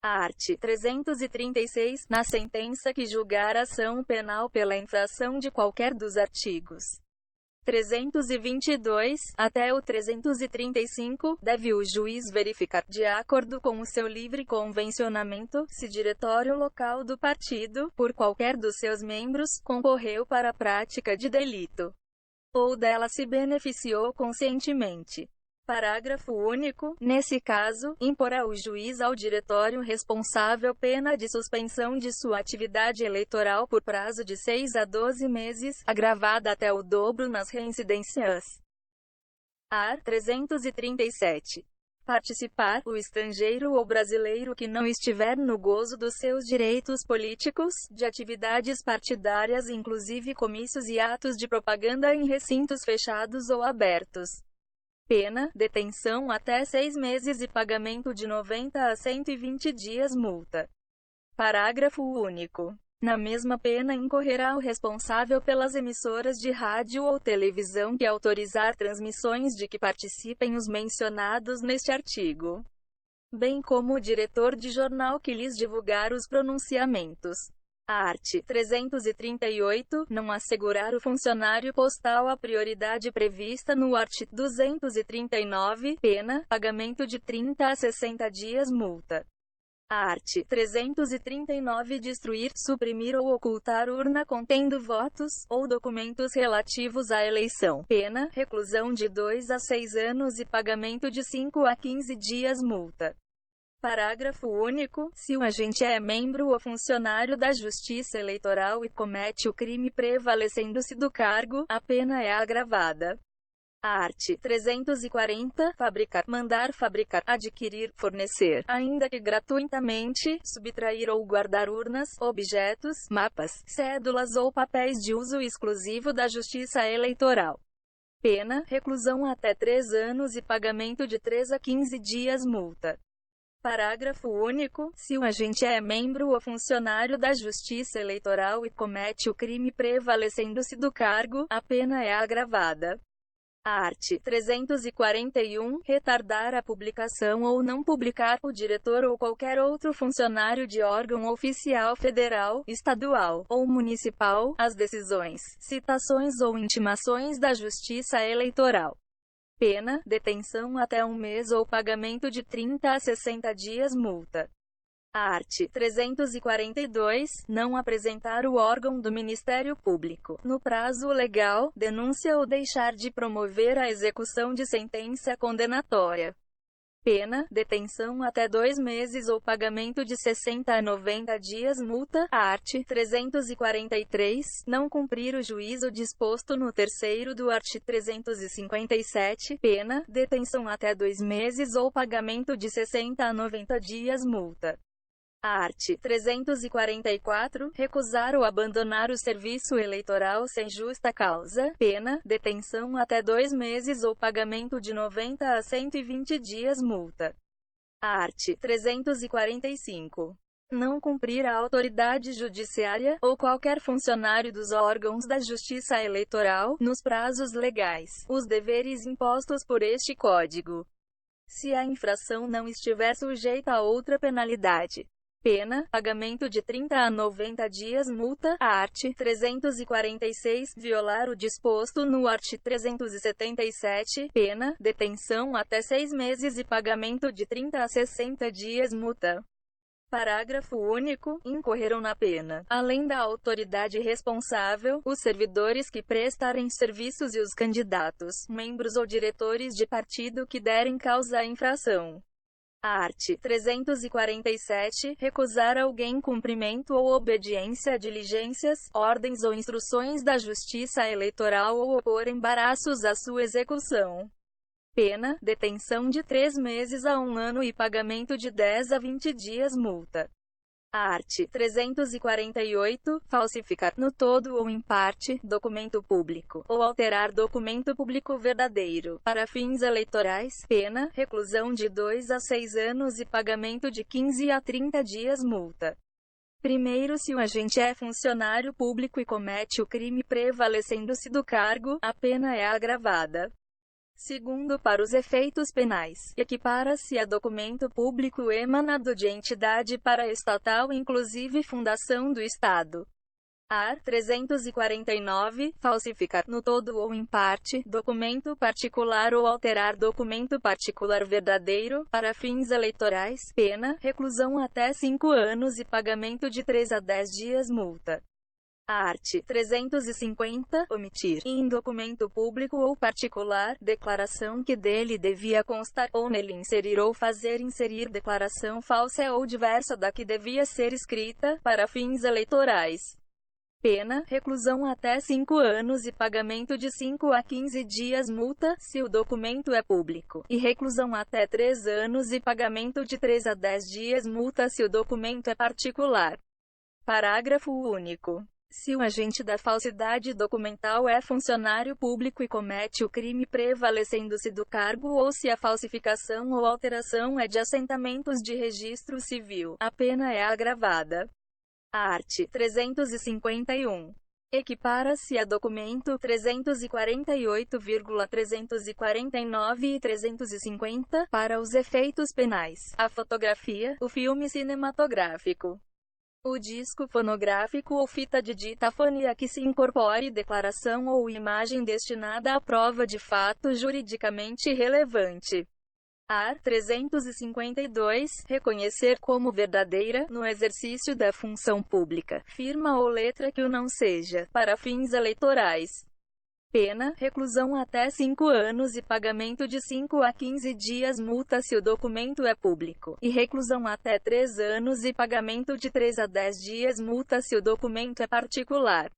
Art. 336, na sentença que julgar ação penal pela infração de qualquer dos artigos 322, até o 335, deve o juiz verificar, de acordo com o seu livre convencionamento, se diretório local do partido, por qualquer dos seus membros, concorreu para a prática de delito, ou dela se beneficiou conscientemente. Parágrafo único. Nesse caso, imporá o juiz ao diretório responsável pena de suspensão de sua atividade eleitoral por prazo de 6 a 12 meses, agravada até o dobro nas reincidências. Art. 337. Participar, o estrangeiro ou brasileiro que não estiver no gozo dos seus direitos políticos, de atividades partidárias inclusive comícios e atos de propaganda em recintos fechados ou abertos. Pena, detenção até 6 meses e pagamento de 90 a 120 dias multa. Parágrafo único. Na mesma pena incorrerá o responsável pelas emissoras de rádio ou televisão que autorizar transmissões de que participem os mencionados neste artigo, bem como o diretor de jornal que lhes divulgar os pronunciamentos. Art. 338, não assegurar o funcionário postal a prioridade prevista no art. 239, pena, pagamento de 30 a 60 dias multa. Art. 339 destruir, suprimir ou ocultar urna contendo votos, ou documentos relativos à eleição. Pena, reclusão de 2 a 6 anos e pagamento de 5 a 15 dias multa. Parágrafo único. Se o agente é membro ou funcionário da Justiça Eleitoral e comete o crime prevalecendo-se do cargo, a pena é agravada. Art. 340. Fabricar, mandar fabricar, adquirir, fornecer, ainda que gratuitamente, subtrair ou guardar urnas, objetos, mapas, cédulas ou papéis de uso exclusivo da Justiça Eleitoral. Pena, reclusão até 3 anos e pagamento de 3 a 15 dias multa. Parágrafo único. Se o agente é membro ou funcionário da Justiça Eleitoral e comete o crime prevalecendo-se do cargo, a pena é agravada. Art. 341. Retardar a publicação ou não publicar, o diretor ou qualquer outro funcionário de órgão oficial federal, estadual ou municipal, as decisões, citações ou intimações da Justiça Eleitoral. Pena, detenção até 1 mês ou pagamento de 30 a 60 dias multa. Art. 342. Não apresentar o órgão do Ministério Público, no prazo legal, denúncia ou deixar de promover a execução de sentença condenatória. Pena, detenção até 2 meses ou pagamento de 60 a 90 dias multa. Art. 343. Não cumprir o juízo disposto no terceiro do art. 357. Pena, detenção até 2 meses ou pagamento de 60 a 90 dias multa. Art. 344. Recusar ou abandonar o serviço eleitoral sem justa causa. Pena, detenção até 2 meses ou pagamento de 90 a 120 dias multa. Art. 345. Não cumprir a autoridade judiciária, ou qualquer funcionário dos órgãos da Justiça Eleitoral, nos prazos legais, os deveres impostos por este Código. Se a infração não estiver sujeita a outra penalidade. Pena, pagamento de 30 a 90 dias multa. Art. 346. Violar o disposto no art. 377. Pena, detenção até 6 meses e pagamento de 30 a 60 dias multa. Parágrafo único. Incorrerão na pena, além da autoridade responsável, os servidores que prestarem serviços e os candidatos, membros ou diretores de partido que derem causa à infração. Art. 347. Recusar alguém cumprimento ou obediência a diligências, ordens ou instruções da Justiça Eleitoral ou opor embaraços à sua execução. Pena, detenção de 3 meses a 1 ano e pagamento de 10 a 20 dias multa. Art. 348. Falsificar, no todo ou em parte, documento público, ou alterar documento público verdadeiro, para fins eleitorais. Pena, reclusão de 2 a 6 anos e pagamento de 15 a 30 dias multa. Primeiro, se o agente é funcionário público e comete o crime prevalecendo-se do cargo, a pena é agravada. Segundo, para os efeitos penais, equipara-se a documento público emanado de entidade paraestatal, inclusive fundação do Estado. Art. 349, falsificar, no todo ou em parte, documento particular ou alterar documento particular verdadeiro, para fins eleitorais, pena, reclusão até 5 anos e pagamento de 3 a 10 dias multa. Art. 350, omitir, em documento público ou particular, declaração que dele devia constar, ou nele inserir ou fazer inserir declaração falsa ou diversa da que devia ser escrita, para fins eleitorais. Pena, reclusão até 5 anos e pagamento de 5 a 15 dias multa, se o documento é público, e reclusão até 3 anos e pagamento de 3 a 10 dias multa se o documento é particular. Parágrafo único. Se o agente da falsidade documental é funcionário público e comete o crime prevalecendo-se do cargo, ou se a falsificação ou alteração é de assentamentos de registro civil, a pena é agravada. Art. 351. Equipara-se a documento 348,349 e 350, para os efeitos penais, a fotografia, o filme cinematográfico, o disco fonográfico ou fita de ditafone a que se incorpore declaração ou imagem destinada à prova de fato juridicamente relevante. Art. 352, reconhecer como verdadeira, no exercício da função pública, firma ou letra que o não seja, para fins eleitorais. Pena, reclusão até 5 anos e pagamento de 5 a 15 dias multa se o documento é público, e reclusão até 3 anos e pagamento de 3 a 10 dias multa se o documento é particular.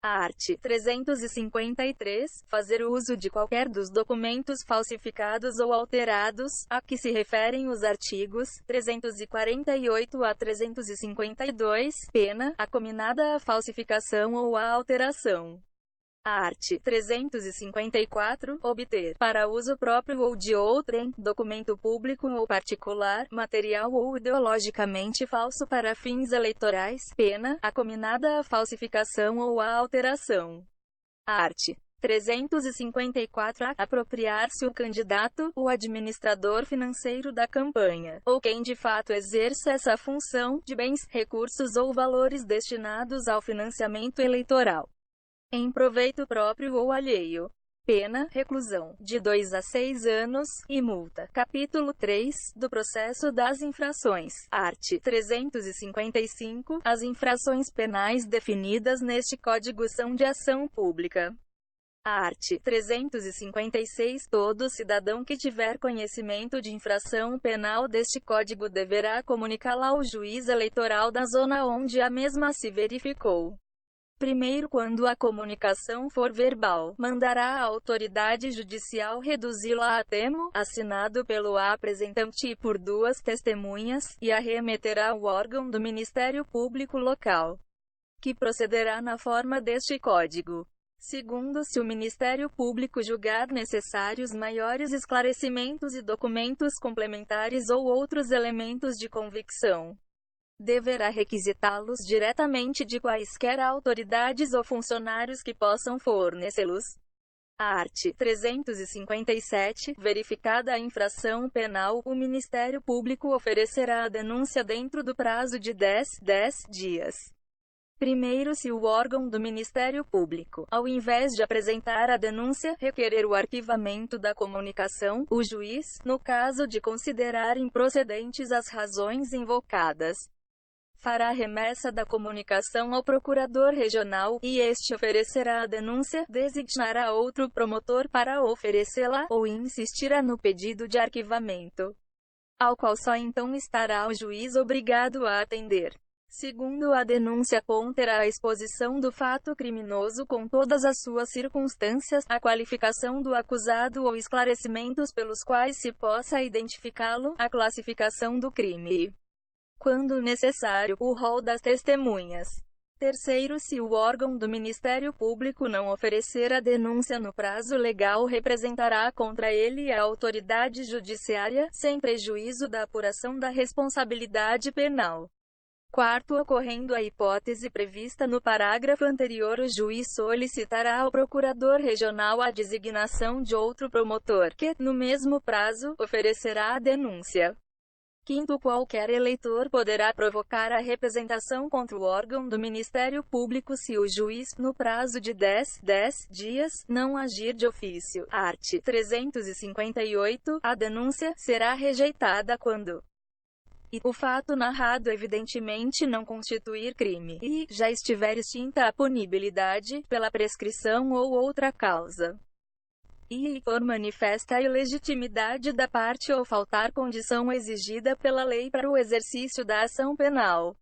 Art. 353, fazer uso de qualquer dos documentos falsificados ou alterados, a que se referem os artigos 348 a 352, pena, a cominada à falsificação ou à alteração. Art. 354, obter, para uso próprio ou de outrem, documento público ou particular, material ou ideologicamente falso para fins eleitorais, pena, a cominada à falsificação ou à alteração. Art. 354-A, apropriar-se o candidato, o administrador financeiro da campanha, ou quem de fato exerça essa função, de bens, recursos ou valores destinados ao financiamento eleitoral, em proveito próprio ou alheio. Pena, reclusão, de 2 a 6 anos, e multa. Capítulo 3, do processo das infrações. Art. 355, as infrações penais definidas neste Código são de ação pública. Art. 356, todo cidadão que tiver conhecimento de infração penal deste Código deverá comunicá-la ao juiz eleitoral da zona onde a mesma se verificou. Primeiro, quando a comunicação for verbal, mandará a autoridade judicial reduzi-la a termo, assinado pelo apresentante e por 2 testemunhas, e a remeterá ao órgão do Ministério Público local, que procederá na forma deste Código. Segundo, se o Ministério Público julgar necessários maiores esclarecimentos e documentos complementares ou outros elementos de convicção, deverá requisitá-los diretamente de quaisquer autoridades ou funcionários que possam fornecê-los. Art. 357, verificada a infração penal, o Ministério Público oferecerá a denúncia dentro do prazo de 10 dias. Primeiro, se o órgão do Ministério Público, ao invés de apresentar a denúncia, requerer o arquivamento da comunicação, o juiz, no caso de considerar improcedentes as razões invocadas, fará remessa da comunicação ao procurador regional, e este oferecerá a denúncia, designará outro promotor para oferecê-la, ou insistirá no pedido de arquivamento, ao qual só então estará o juiz obrigado a atender. Segundo, a denúncia conterá a exposição do fato criminoso com todas as suas circunstâncias, a qualificação do acusado ou esclarecimentos pelos quais se possa identificá-lo, a classificação do crime e, quando necessário, o rol das testemunhas. Terceiro, se o órgão do Ministério Público não oferecer a denúncia no prazo legal, representará contra ele a autoridade judiciária, sem prejuízo da apuração da responsabilidade penal. Quarto, ocorrendo a hipótese prevista no parágrafo anterior, o juiz solicitará ao procurador regional a designação de outro promotor, que, no mesmo prazo, oferecerá a denúncia. Quinto, qualquer eleitor poderá provocar a representação contra o órgão do Ministério Público se o juiz, no prazo de 10 dias, não agir de ofício. Art. 358. A denúncia será rejeitada quando o fato narrado evidentemente não constituir crime, e já estiver extinta a punibilidade, pela prescrição ou outra causa, e for manifesta a ilegitimidade da parte ou faltar condição exigida pela lei para o exercício da ação penal.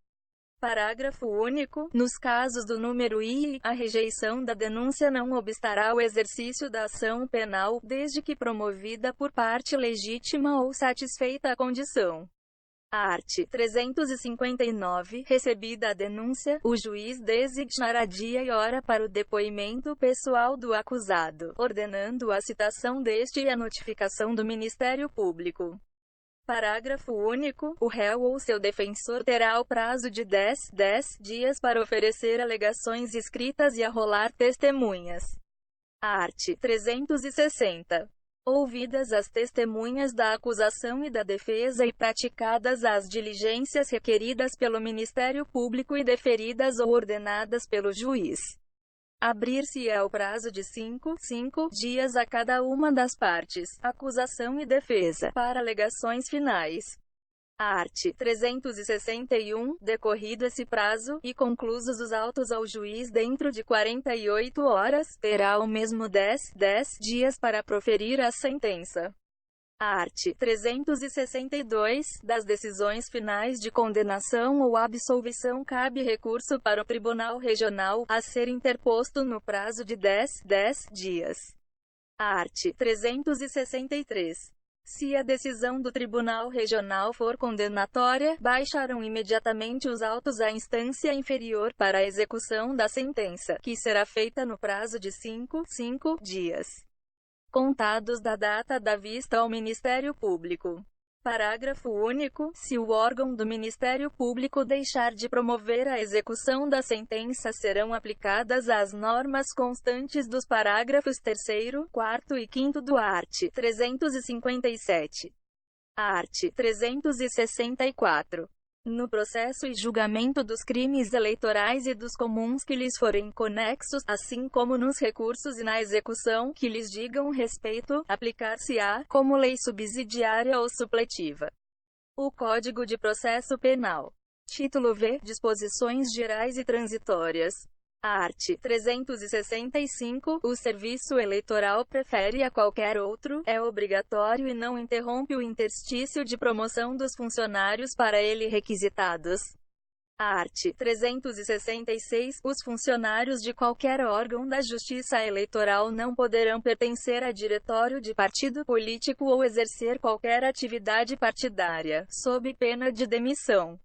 Parágrafo único. Nos casos do número I, a rejeição da denúncia não obstará ao exercício da ação penal, desde que promovida por parte legítima ou satisfeita a condição. Art. 359. Recebida a denúncia, o juiz designará dia e hora para o depoimento pessoal do acusado, ordenando a citação deste e a notificação do Ministério Público. Parágrafo único. O réu ou seu defensor terá o prazo de 10 dias para oferecer alegações escritas e arrolar testemunhas. Art. 360. Ouvidas as testemunhas da acusação e da defesa e praticadas as diligências requeridas pelo Ministério Público e deferidas ou ordenadas pelo juiz, abrir-se-á o prazo de 5 dias a cada uma das partes, acusação e defesa, para alegações finais. Art. 361. Decorrido esse prazo, e conclusos os autos ao juiz dentro de 48 horas, terá o mesmo 10 dias para proferir a sentença. Art. 362. Das decisões finais de condenação ou absolvição cabe recurso para o Tribunal Regional, a ser interposto no prazo de 10 dias. Art. 363. Se a decisão do Tribunal Regional for condenatória, baixarão imediatamente os autos à instância inferior para a execução da sentença, que será feita no prazo de 5 dias, contados da data da vista ao Ministério Público. Parágrafo único. Se o órgão do Ministério Público deixar de promover a execução da sentença, serão aplicadas as normas constantes dos parágrafos 3º, 4º e 5º do art. 357. Art. 364. No processo e julgamento dos crimes eleitorais e dos comuns que lhes forem conexos, assim como nos recursos e na execução que lhes digam respeito, aplicar-se-á, como lei subsidiária ou supletiva, o Código de Processo Penal. Título V. Disposições gerais e transitórias. Art. 365. O serviço eleitoral prefere a qualquer outro, é obrigatório e não interrompe o interstício de promoção dos funcionários para ele requisitados. Art. 366. Os funcionários de qualquer órgão da Justiça Eleitoral não poderão pertencer a diretório de partido político ou exercer qualquer atividade partidária, sob pena de demissão.